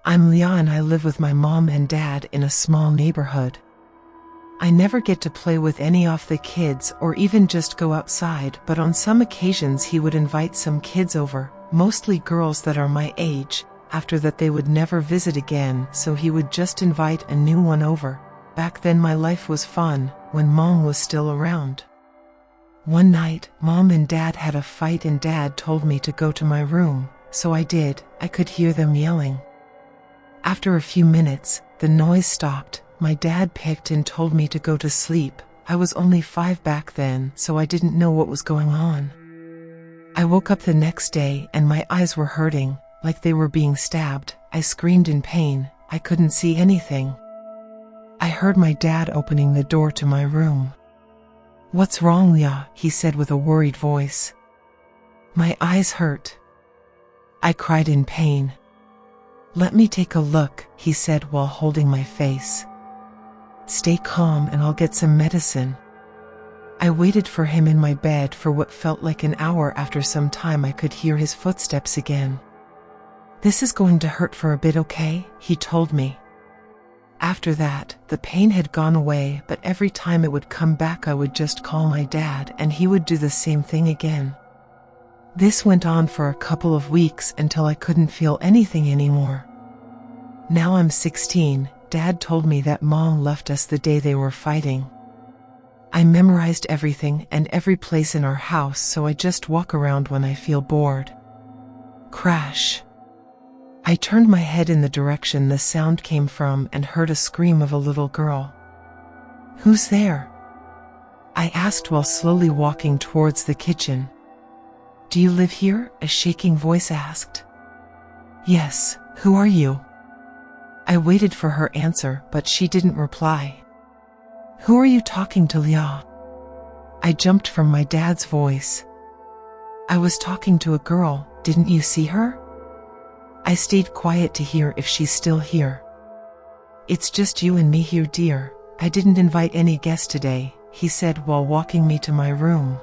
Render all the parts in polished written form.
I'm Leah and I live with my mom and dad in a small neighborhood. I never get to play with any of the kids or even just go outside, but on some occasions he would invite some kids over, mostly girls that are my age. After that they would never visit again, so he would just invite a new one over. Back then my life was fun, when mom was still around. One night, mom and dad had a fight and dad told me to go to my room, so I did. I could hear them yelling. After a few minutes, the noise stopped. My dad picked and told me to go to sleep. I was only 5 back then, so I didn't know what was going on. I woke up the next day and my eyes were hurting, like they were being stabbed. I screamed in pain. I couldn't see anything. I heard my dad opening the door to my room. "What's wrong, Leah?" he said with a worried voice. "My eyes hurt." I cried in pain. "Let me take a look," he said while holding my face. "Stay calm and I'll get some medicine." I waited for him in my bed for what felt like an hour. After some time I could hear his footsteps again. "This is going to hurt for a bit, okay?" he told me. After that, the pain had gone away, but every time it would come back I would just call my dad and he would do the same thing again. This went on for a couple of weeks until I couldn't feel anything anymore. Now I'm 16. Dad told me that mom left us the day they were fighting. I memorized everything and every place in our house, so I just walk around when I feel bored. Crash. I turned my head in the direction the sound came from and heard a scream of a little girl. "Who's there?" I asked while slowly walking towards the kitchen. "Do you live here?" a shaking voice asked. "Yes, who are you?" I waited for her answer, but she didn't reply. "Who are you talking to, Leah?" I jumped from my dad's voice. "I was talking to a girl, didn't you see her?" I stayed quiet to hear if she's still here. "It's just you and me here, dear. I didn't invite any guests today," he said while walking me to my room.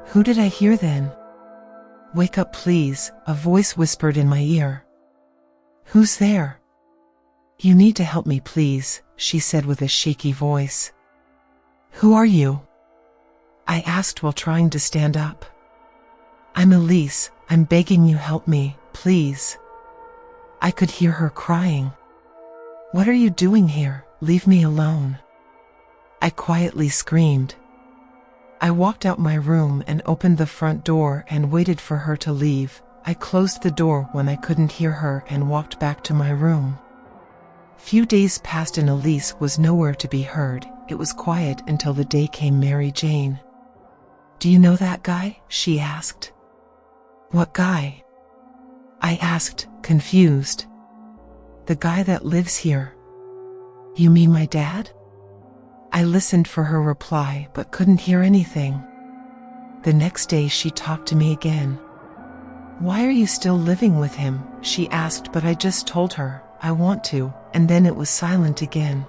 Who did I hear then? "Wake up please," a voice whispered in my ear. "Who's there?" "You need to help me please," she said with a shaky voice. "Who are you?" I asked while trying to stand up. "I'm Elise. I'm begging you, help me, please." I could hear her crying. "What are you doing here? Leave me alone." I quietly screamed. I walked out my room and opened the front door and waited for her to leave. I closed the door when I couldn't hear her and walked back to my room. Few days passed and Elise was nowhere to be heard. It was quiet until the day came Mary Jane. "Do you know that guy?" she asked. "What guy?" I asked, confused. "The guy that lives here." "You mean my dad?" I listened for her reply but couldn't hear anything. The next day she talked to me again. "Why are you still living with him?" she asked, but I just told her, "I want to," and then it was silent again.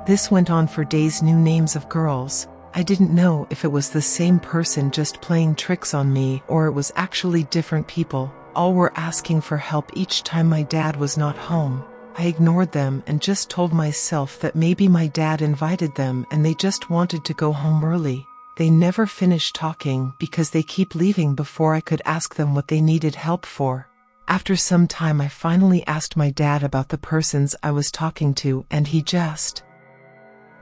This went on for days. New names of girls. I didn't know if it was the same person just playing tricks on me or it was actually different people. All were asking for help each time my dad was not home. I ignored them and just told myself that maybe my dad invited them and they just wanted to go home early. They never finished talking because they keep leaving before I could ask them what they needed help for. After some time I finally asked my dad about the persons I was talking to and he just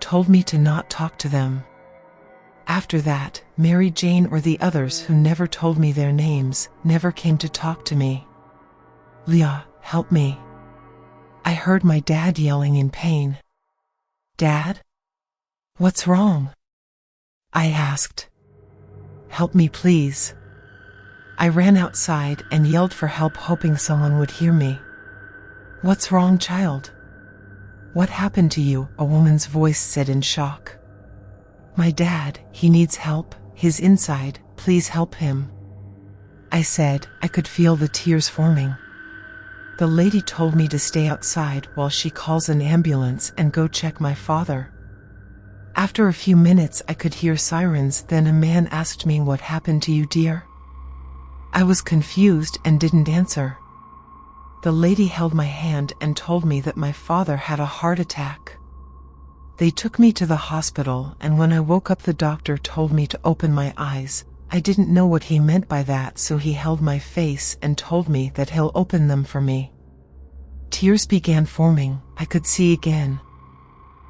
told me to not talk to them. After that, Mary Jane or the others who never told me their names never came to talk to me. "Leah, help me." I heard my dad yelling in pain. "Dad? What's wrong?" I asked. "Help me please." I ran outside and yelled for help, hoping someone would hear me. "What's wrong, child?" "What happened to you?" a woman's voice said in shock. "My dad, he needs help. He's inside. Please help him." I said. I could feel the tears forming. The lady told me to stay outside while she calls an ambulance and go check my father. After a few minutes I could hear sirens. Then a man asked me, "What happened to you, dear?" I was confused and didn't answer. The lady held my hand and told me that my father had a heart attack. They took me to the hospital, and when I woke up the doctor told me to open my eyes. I didn't know what he meant by that, so he held my face and told me that he'll open them for me. Tears began forming. I could see again.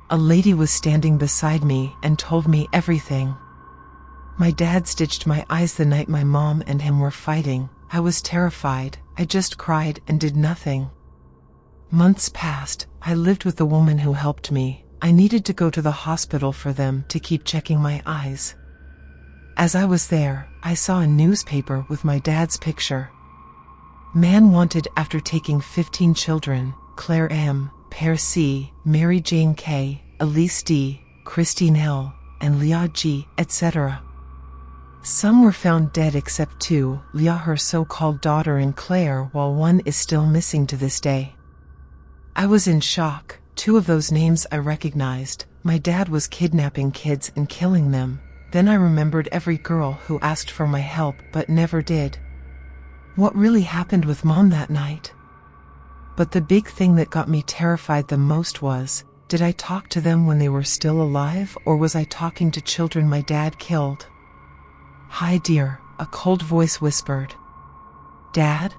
A lady was standing beside me and told me everything. My dad stitched my eyes the night my mom and him were fighting. I was terrified. I just cried and did nothing. Months passed. I lived with the woman who helped me. I needed to go to the hospital for them to keep checking my eyes. As I was there, I saw a newspaper with my dad's picture. Man wanted after taking 15 children: Claire M., Per C., Mary Jane K., Elise D., Christine L., and Leah G., etc. Some were found dead except 2, Leah, her so-called daughter, and Claire, while one is still missing to this day. I was in shock. 2 of those names I recognized. My dad was kidnapping kids and killing them. Then I remembered every girl who asked for my help but never did. What really happened with Mom that night? But the big thing that got me terrified the most was, did I talk to them when they were still alive, or was I talking to children my dad killed? "Hi dear," a cold voice whispered. "Dad?"